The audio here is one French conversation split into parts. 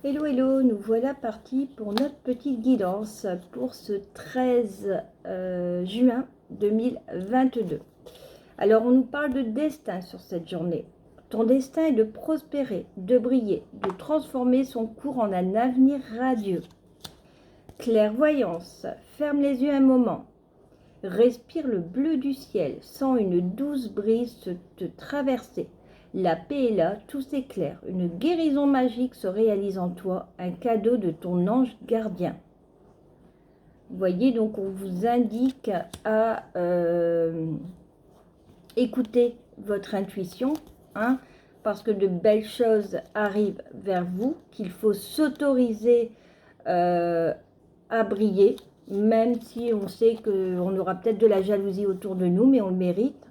Hello, hello, nous voilà partis pour notre petite guidance pour ce 13 juin 2022. Alors, on nous parle de destin sur cette journée. Ton destin est de prospérer, de briller, de transformer son cours en un avenir radieux. Clairvoyance, ferme les yeux un moment. Respire le bleu du ciel, sens une douce brise te traverser. La paix est là, tout s'éclaire. Une guérison magique se réalise en toi, un cadeau de ton ange gardien. Vous voyez, donc on vous indique à écouter votre intuition, parce que de belles choses arrivent vers vous, qu'il faut s'autoriser à briller, même si on sait qu'on aura peut-être de la jalousie autour de nous, mais on le mérite.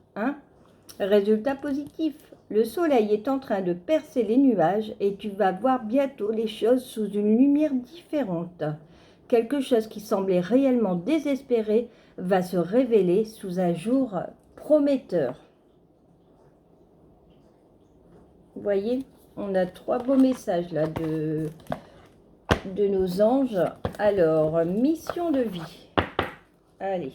Résultat positif, le soleil est en train de percer les nuages et tu vas voir bientôt les choses sous une lumière différente. Quelque chose qui semblait réellement désespéré va se révéler sous un jour prometteur. Vous voyez, on a 3 beaux messages là de nos anges. Alors, mission de vie. Allez,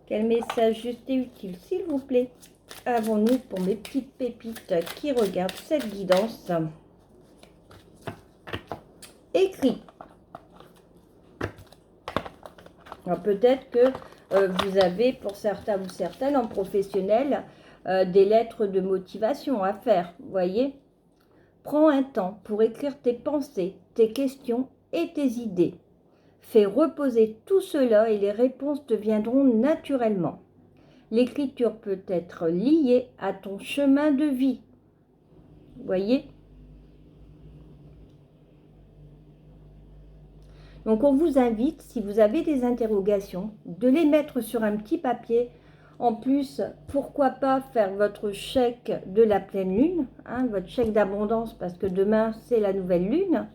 quel message juste et utile, s'il vous plaît, avons-nous pour mes petites pépites qui regardent cette guidance? Écrit. Alors peut-être que vous avez, pour certains ou certaines, en professionnel, des lettres de motivation à faire, vous voyez. Prends un temps pour écrire tes pensées, tes questions et tes idées. Fais reposer tout cela et les réponses te viendront naturellement. L'écriture peut être liée à ton chemin de vie. Vous voyez? Donc on vous invite, si vous avez des interrogations, de les mettre sur un petit papier. En plus, pourquoi pas faire votre chèque de la pleine lune, votre chèque d'abondance, parce que demain c'est la nouvelle lune,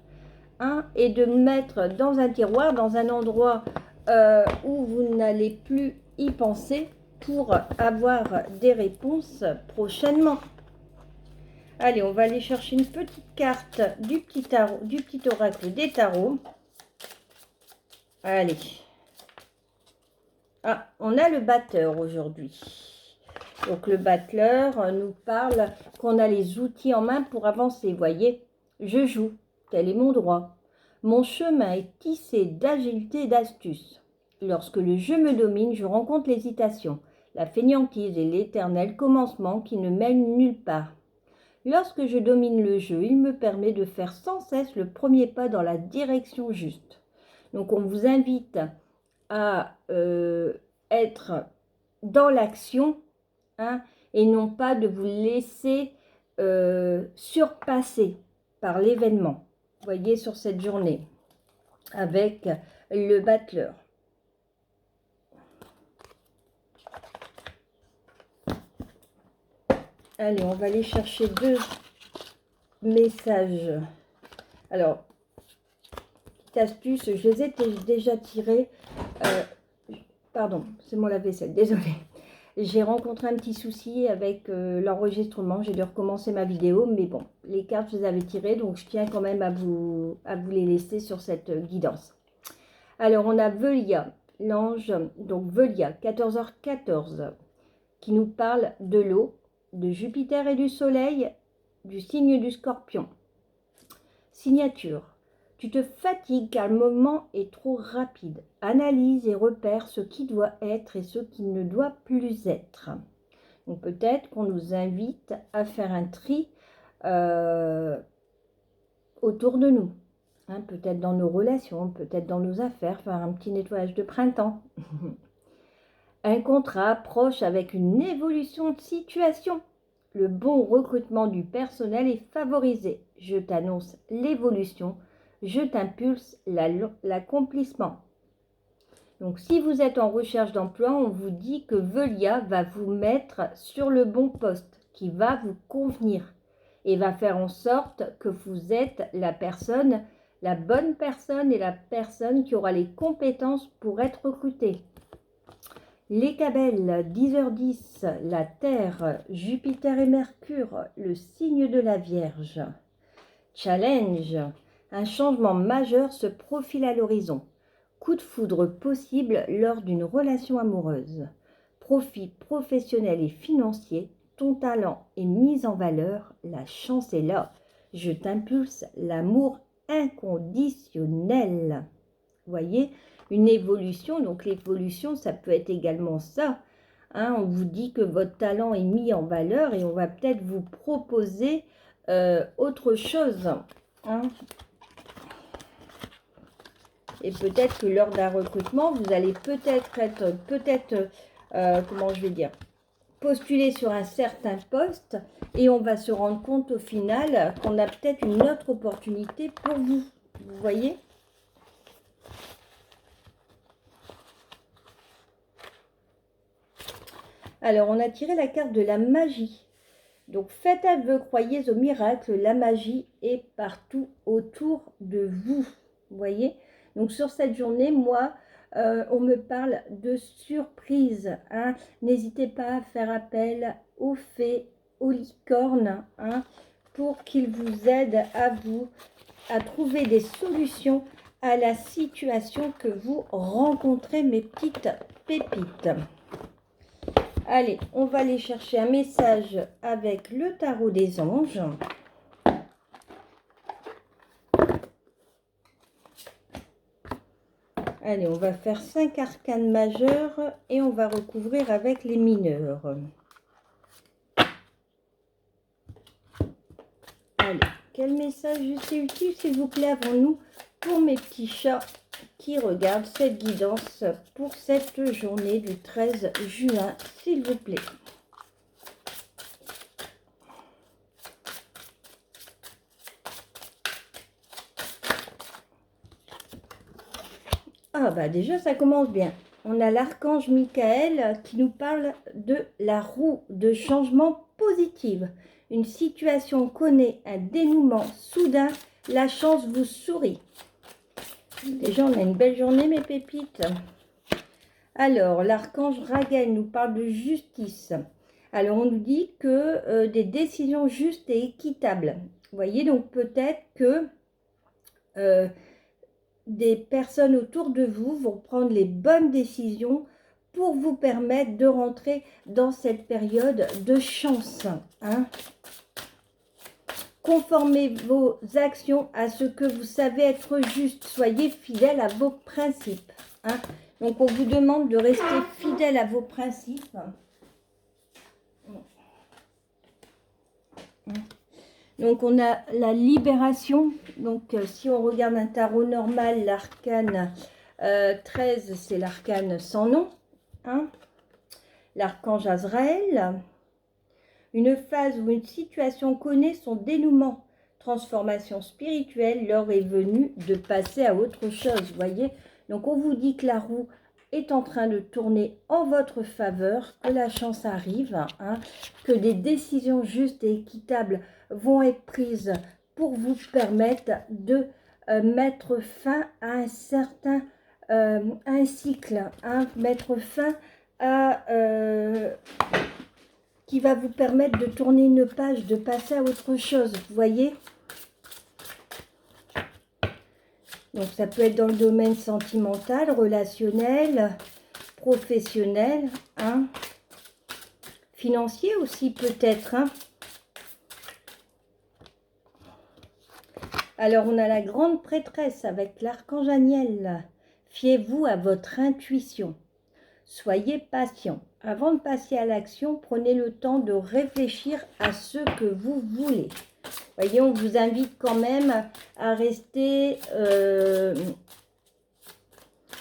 et de mettre dans un tiroir, dans un endroit où vous n'allez plus y penser, pour avoir des réponses prochainement. Allez, on va aller chercher une petite carte du petit oracle des tarots. Allez. Ah, on a le batteur aujourd'hui. Donc le batteur nous parle qu'on a les outils en main pour avancer. Voyez, je joue, tel est mon droit. Mon chemin est tissé d'agilité et d'astuce. Lorsque le jeu me domine, je rencontre l'hésitation, la fainéantise et l'éternel commencement qui ne mène nulle part. Lorsque je domine le jeu, il me permet de faire sans cesse le premier pas dans la direction juste. Donc on vous invite à être dans l'action, et non pas de vous laisser surpasser par l'événement. Vous voyez, sur cette journée, avec le battleur. Allez, on va aller chercher 2 messages. Alors, petite astuce, je les ai déjà tirés. Pardon, c'est mon lave-vaisselle, désolée. J'ai rencontré un petit souci avec l'enregistrement. J'ai dû recommencer ma vidéo, mais bon, les cartes, je les avais tirées, donc je tiens quand même à vous les laisser sur cette guidance. Alors, on a Velia, l'ange, donc Velia, 14h14, qui nous parle de l'eau, de Jupiter et du Soleil, du signe du Scorpion. Signature. Tu te fatigues car le moment est trop rapide. Analyse et repère ce qui doit être et ce qui ne doit plus être. Donc peut-être qu'on nous invite à faire un tri autour de nous. Peut-être dans nos relations, peut-être dans nos affaires, faire un petit nettoyage de printemps. Un contrat approche avec une évolution de situation. Le bon recrutement du personnel est favorisé. Je t'annonce l'évolution. Je t'impulse l'accomplissement. Donc, si vous êtes en recherche d'emploi, on vous dit que Velia va vous mettre sur le bon poste, qui va vous convenir et va faire en sorte que vous êtes la bonne personne et la personne qui aura les compétences pour être recrutée. Les Cabelles, 10h10, la Terre, Jupiter et Mercure, le signe de la Vierge. Challenge, Un changement majeur se profile à l'horizon. Coup de foudre possible lors d'une relation amoureuse. Profit professionnel et financier. Ton talent est mis en valeur. La chance est là. Je t'impulse l'amour inconditionnel. Vous voyez, une évolution. Donc l'évolution, ça peut être également ça. Hein, on vous dit que votre talent est mis en valeur et on va peut-être vous proposer autre chose. Hein. Et peut-être que lors d'un recrutement, vous allez comment je vais dire, postuler sur un certain poste et on va se rendre compte au final qu'on a peut-être une autre opportunité pour vous. Vous voyez ? Alors, on a tiré la carte de la magie. Donc, faites aveu, croyez au miracle, la magie est partout autour de vous. Vous voyez ? Donc, sur cette journée, moi, on me parle de surprise. Hein. N'hésitez pas à faire appel aux fées, aux licornes, hein, pour qu'ils vous aident à trouver des solutions à la situation que vous rencontrez, mes petites pépites. Allez, on va aller chercher un message avec le tarot des anges. Allez, on va faire 5 arcanes majeures et on va recouvrir avec les mineurs. Allez, quel message c'est utile, s'il vous plaît, avant-nous, pour mes petits chats qui regardent cette guidance pour cette journée du 13 juin, s'il vous plaît. Ah bah déjà ça commence bien. On a l'archange Michael qui nous parle de la roue de changement positive. Une situation connaît un dénouement soudain, la chance vous sourit. Déjà on a une belle journée mes pépites. Alors l'archange Raguel nous parle de justice. Alors on nous dit que des décisions justes et équitables. Vous voyez, donc peut-être que des personnes autour de vous vont prendre les bonnes décisions pour vous permettre de rentrer dans cette période de chance. Hein. Conformez vos actions à ce que vous savez être juste. Soyez fidèle à vos principes. Hein. Donc, on vous demande de rester fidèle à vos principes. Donc, on a la libération. Donc, si on regarde un tarot normal, l'arcane 13, c'est l'arcane sans nom. Hein. L'archange Azraël. Une phase ou une situation connaît son dénouement. Transformation spirituelle, l'heure est venue de passer à autre chose. Vous voyez ? Donc, on vous dit que la roue est en train de tourner en votre faveur, que la chance arrive, hein, que des décisions justes et équitables vont être prises pour vous permettre de mettre fin à un certain un cycle, hein, mettre fin à qui va vous permettre de tourner une page, de passer à autre chose, vous voyez. Donc ça peut être dans le domaine sentimental, relationnel, professionnel, hein, financier aussi peut-être. Hein. Alors on a la grande prêtresse avec l'archange Aniel. Fiez-vous à votre intuition. Soyez patient. Avant de passer à l'action, prenez le temps de réfléchir à ce que vous voulez. Voyez, on vous invite quand même à rester,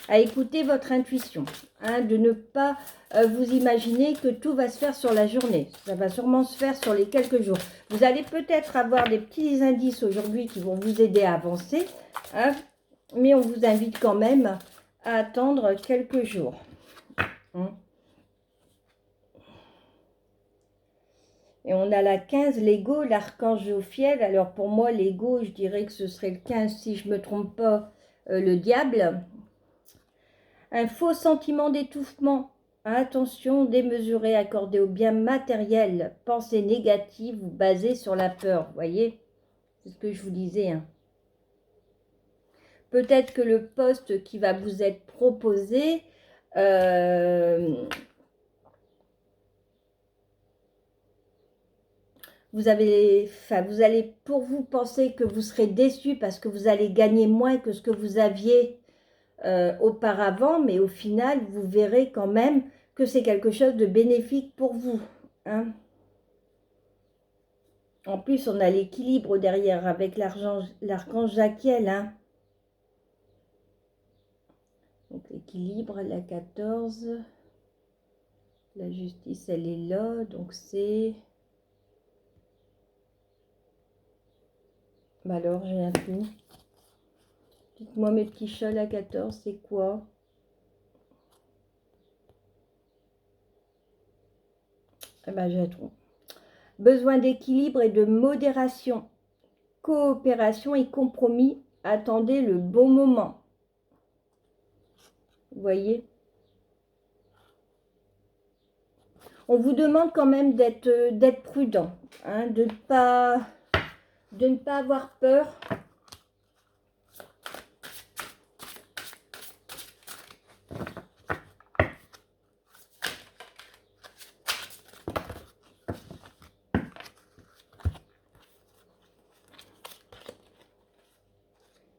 à écouter votre intuition. Hein, de ne pas vous imaginer que tout va se faire sur la journée. Ça va sûrement se faire sur les quelques jours. Vous allez peut-être avoir des petits indices aujourd'hui qui vont vous aider à avancer. Hein, mais on vous invite quand même à attendre quelques jours. Et on a la 15, l'ego, l'archange Jophiel. Alors pour moi, l'ego, je dirais que ce serait le 15, si je ne me trompe pas, le diable. Un faux sentiment d'étouffement. Attention, démesuré, accordé au bien matériel. Pensée négative ou basée sur la peur. Vous voyez, c'est ce que je vous disais. Hein. Peut-être que le poste qui va vous être proposé, vous allez pour vous penser que vous serez déçu parce que vous allez gagner moins que ce que vous aviez auparavant, mais au final, vous verrez quand même que c'est quelque chose de bénéfique pour vous. Hein. En plus, on a l'équilibre derrière avec l'archange Jaquiel. Hein. Donc l'équilibre, la 14, la justice, elle est là, donc c'est... Bah alors, j'ai un coup. Dites-moi mes petits chats, la 14, c'est quoi? Eh ben, j'ai un trou. Besoin d'équilibre et de modération. Coopération et compromis. Attendez le bon moment. Vous voyez? On vous demande quand même d'être prudent, hein, de ne pas avoir peur.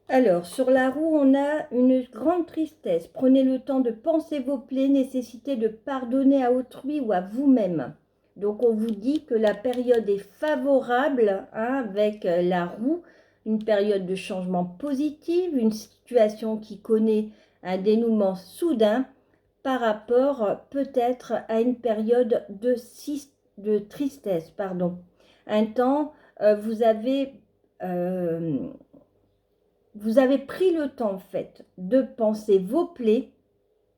Alors, sur la roue, on a une grande tristesse. Prenez le temps de penser vos plaies, nécessité de pardonner à autrui ou à vous-même. Donc, on vous dit que la période est favorable, hein, avec la roue, une période de changement positif, une situation qui connaît un dénouement soudain par rapport peut-être à une période de tristesse. Pardon. Un temps, vous avez pris le temps, en fait, de penser vos plaies.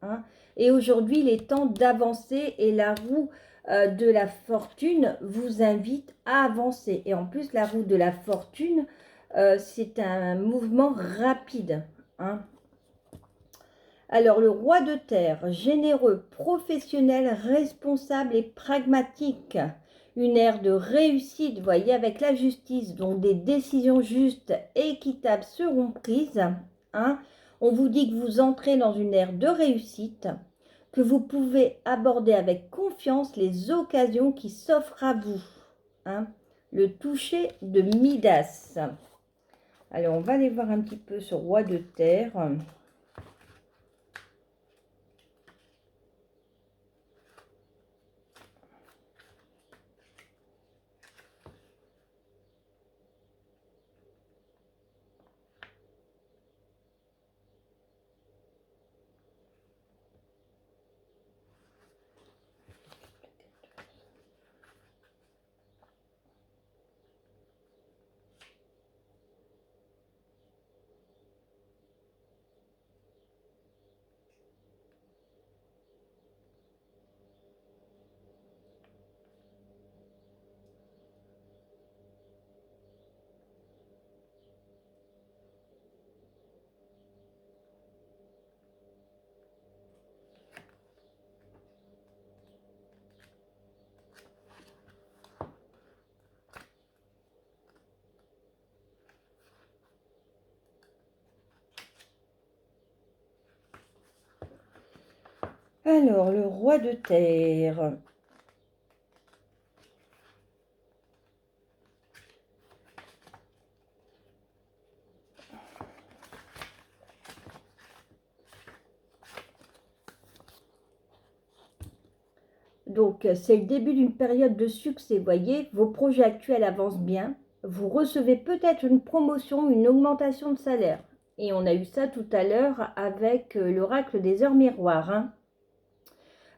Hein, et aujourd'hui, il est temps d'avancer et la roue de la fortune vous invite à avancer. Et en plus, la roue de la fortune, c'est un mouvement rapide. Hein. Alors, le roi de terre, généreux, professionnel, responsable et pragmatique. Une ère de réussite, vous voyez, avec la justice, donc des décisions justes, équitables seront prises. Hein. On vous dit que vous entrez dans une ère de réussite, que vous pouvez aborder avec confiance les occasions qui s'offrent à vous. Hein. Le toucher de Midas. Alors, on va aller voir un petit peu ce roi de terre. Alors, le roi de terre. Donc, c'est le début d'une période de succès, voyez. Vos projets actuels avancent bien. Vous recevez peut-être une promotion, une augmentation de salaire. Et on a eu ça tout à l'heure avec l'oracle des heures miroirs. Hein.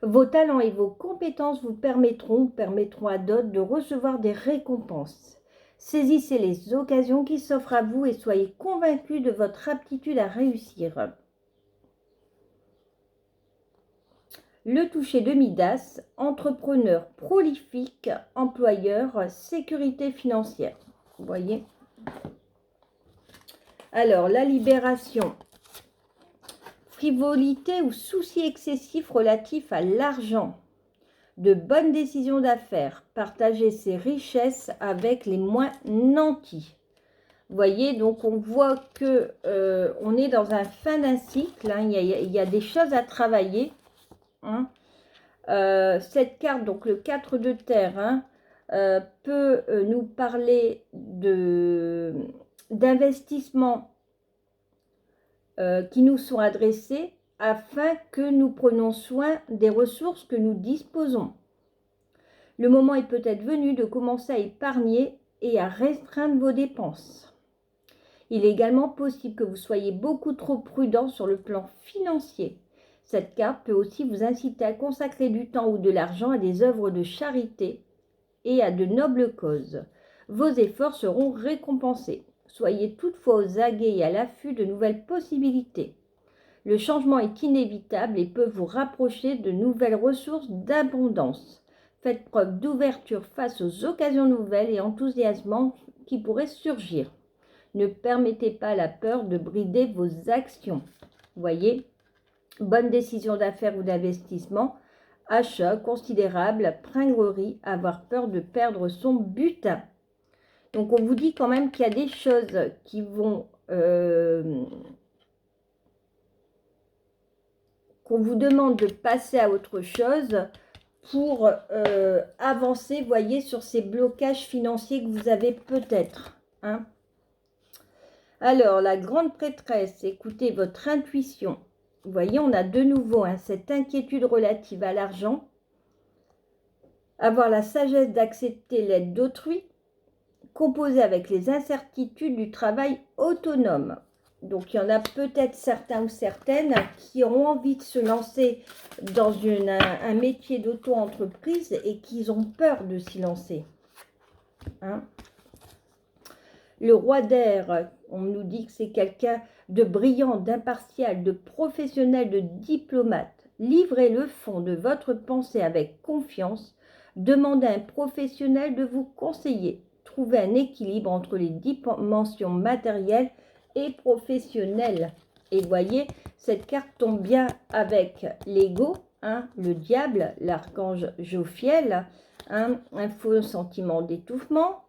Vos talents et vos compétences vous permettront à d'autres de recevoir des récompenses. Saisissez les occasions qui s'offrent à vous et soyez convaincus de votre aptitude à réussir. Le toucher de Midas, entrepreneur prolifique, employeur, sécurité financière. Vous voyez? Alors, la libération. Frivolité ou souci excessif relatif à l'argent. De bonnes décisions d'affaires. Partager ses richesses avec les moins nantis. Vous voyez, donc on voit que on est dans un fin d'un cycle, hein, il y a des choses à travailler. Hein. Cette carte, donc le 4 de terre, hein, peut nous parler d'investissements qui nous sont adressés afin que nous prenions soin des ressources que nous disposons. Le moment est peut-être venu de commencer à épargner et à restreindre vos dépenses. Il est également possible que vous soyez beaucoup trop prudent sur le plan financier. Cette carte peut aussi vous inciter à consacrer du temps ou de l'argent à des œuvres de charité et à de nobles causes. Vos efforts seront récompensés. Soyez toutefois aux aguets et à l'affût de nouvelles possibilités. Le changement est inévitable et peut vous rapprocher de nouvelles ressources d'abondance. Faites preuve d'ouverture face aux occasions nouvelles et enthousiasmantes qui pourraient surgir. Ne permettez pas à la peur de brider vos actions. Voyez, bonne décision d'affaires ou d'investissement, achat considérable, pringrerie, avoir peur de perdre son butin. Donc on vous dit quand même qu'il y a des choses qui vont... qu'on vous demande de passer à autre chose pour avancer, voyez, sur ces blocages financiers que vous avez peut-être. Hein. Alors, la grande prêtresse, écoutez votre intuition. Vous voyez, on a de nouveau cette inquiétude relative à l'argent. Avoir la sagesse d'accepter l'aide d'autrui, composer avec les incertitudes du travail autonome. Donc, il y en a peut-être certains ou certaines qui ont envie de se lancer dans un métier d'auto-entreprise et qui ont peur de s'y lancer. Hein? Le roi d'air, on nous dit que c'est quelqu'un de brillant, d'impartial, de professionnel, de diplomate. Livrez le fond de votre pensée avec confiance. Demandez à un professionnel de vous conseiller. Trouvez un équilibre entre les dimensions matérielles et professionnelles. Et voyez, cette carte tombe bien avec l'ego, hein, le diable, l'archange Jophiel, hein, un faux sentiment d'étouffement.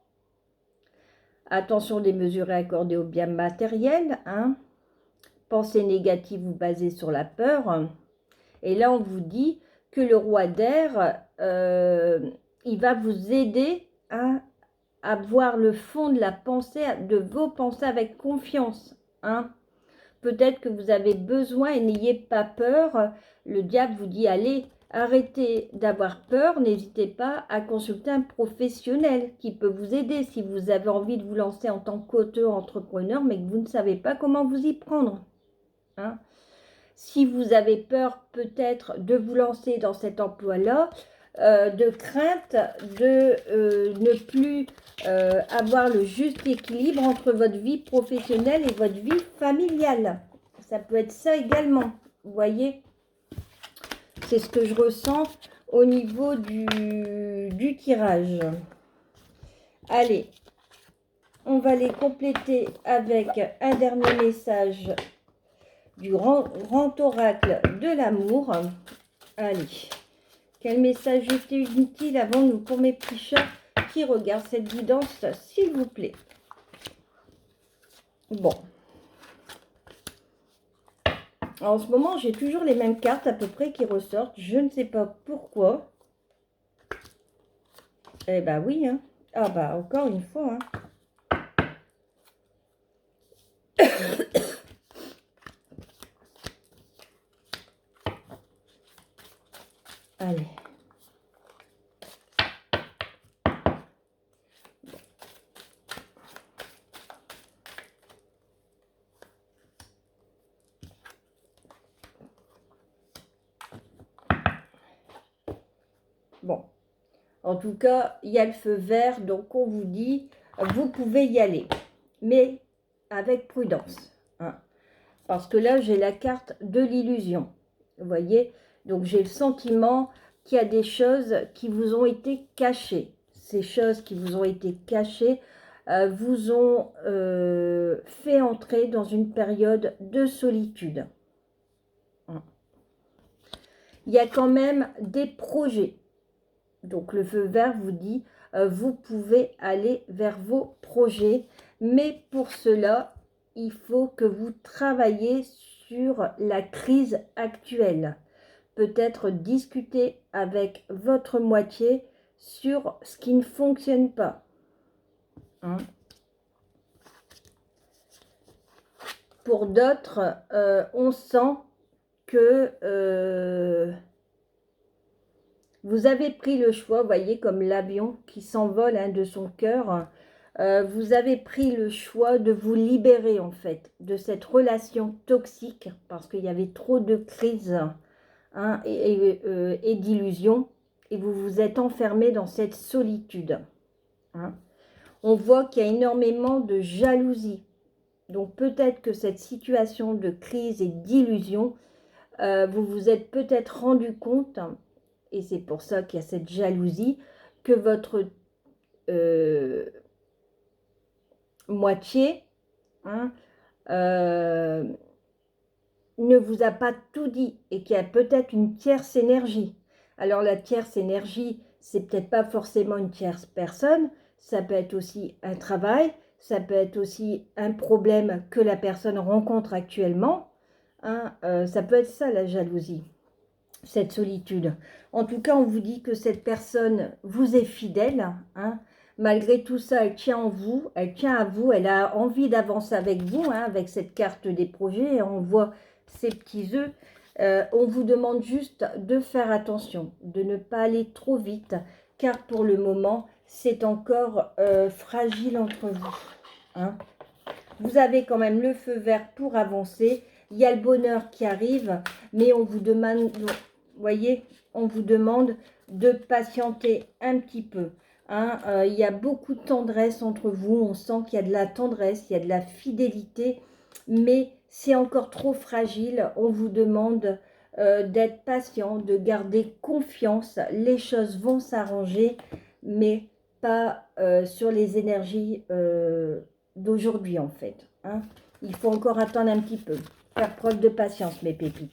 Attention des mesures accordées aux biens matériels. Hein. Pensée négative ou basée sur la peur. Et là, on vous dit que le roi d'air, il va vous aider à voir le fond de la pensée, de vos pensées avec confiance. Hein. Peut-être que vous avez besoin et n'ayez pas peur. Le diable vous dit, allez, arrêtez d'avoir peur, n'hésitez pas à consulter un professionnel qui peut vous aider si vous avez envie de vous lancer en tant qu'auto-entrepreneur, mais que vous ne savez pas comment vous y prendre. Hein. Si vous avez peur peut-être de vous lancer dans cet emploi-là, de crainte de ne plus avoir le juste équilibre entre votre vie professionnelle et votre vie familiale. Ça peut être ça également, vous voyez. C'est ce que je ressens au niveau du tirage. Allez, on va les compléter avec un dernier message du grand oracle de l'amour. Allez, quel message juste et utile avons-nous pour mes petits chats qui regardent cette guidance, s'il vous plaît. Bon. En ce moment, j'ai toujours les mêmes cartes à peu près qui ressortent. Je ne sais pas pourquoi. Eh ben oui, hein. Ah bah encore une fois, hein. Allez. Bon. En tout cas, il y a le feu vert, donc on vous dit, vous pouvez y aller. Mais avec prudence. Hein. Parce que là, j'ai la carte de l'illusion. Vous voyez? Donc, j'ai le sentiment qu'il y a des choses qui vous ont été cachées. Ces choses qui vous ont été cachées vous ont fait entrer dans une période de solitude. Il y a quand même des projets. Donc, le feu vert vous dit, vous pouvez aller vers vos projets. Mais pour cela, il faut que vous travailliez sur la crise actuelle. Peut-être discuter avec votre moitié sur ce qui ne fonctionne pas. Hein. Pour d'autres, on sent que vous avez pris le choix, vous voyez, comme l'avion qui s'envole hein, de son cœur. Vous avez pris le choix de vous libérer, en fait, de cette relation toxique, parce qu'il y avait trop de crises hein, et d'illusions, et vous vous êtes enfermé dans cette solitude. Hein. On voit qu'il y a énormément de jalousie. Donc, peut-être que cette situation de crise et d'illusion, vous vous êtes peut-être rendu compte, et c'est pour ça qu'il y a cette jalousie, que votre moitié hein, ne vous a pas tout dit et qu'il y a peut-être une tierce énergie. Alors la tierce énergie, c'est peut-être pas forcément une tierce personne, ça peut être aussi un travail, ça peut être aussi un problème que la personne rencontre actuellement. Hein, ça peut être ça la jalousie, cette solitude. En tout cas, on vous dit que cette personne vous est fidèle. Hein. Malgré tout ça, elle tient en vous, elle tient à vous, elle a envie d'avancer avec vous, hein, avec cette carte des projets. On voit ces petits œufs. On vous demande juste de faire attention, de ne pas aller trop vite, car pour le moment, c'est encore fragile entre vous. Hein. Vous avez quand même le feu vert pour avancer. Il y a le bonheur qui arrive, mais on vous demande, vous voyez, on vous demande de patienter un petit peu. Hein. Il y a beaucoup de tendresse entre vous. On sent qu'il y a de la tendresse, il y a de la fidélité, mais c'est encore trop fragile. On vous demande d'être patient, de garder confiance. Les choses vont s'arranger, mais pas sur les énergies d'aujourd'hui en fait. Hein. Il faut encore attendre un petit peu. Faire preuve de patience mes pépites.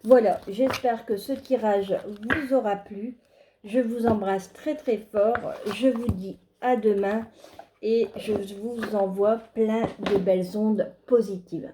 Voilà, j'espère que ce tirage vous aura plu. Je vous embrasse très très fort. Je vous dis à demain et je vous envoie plein de belles ondes positives.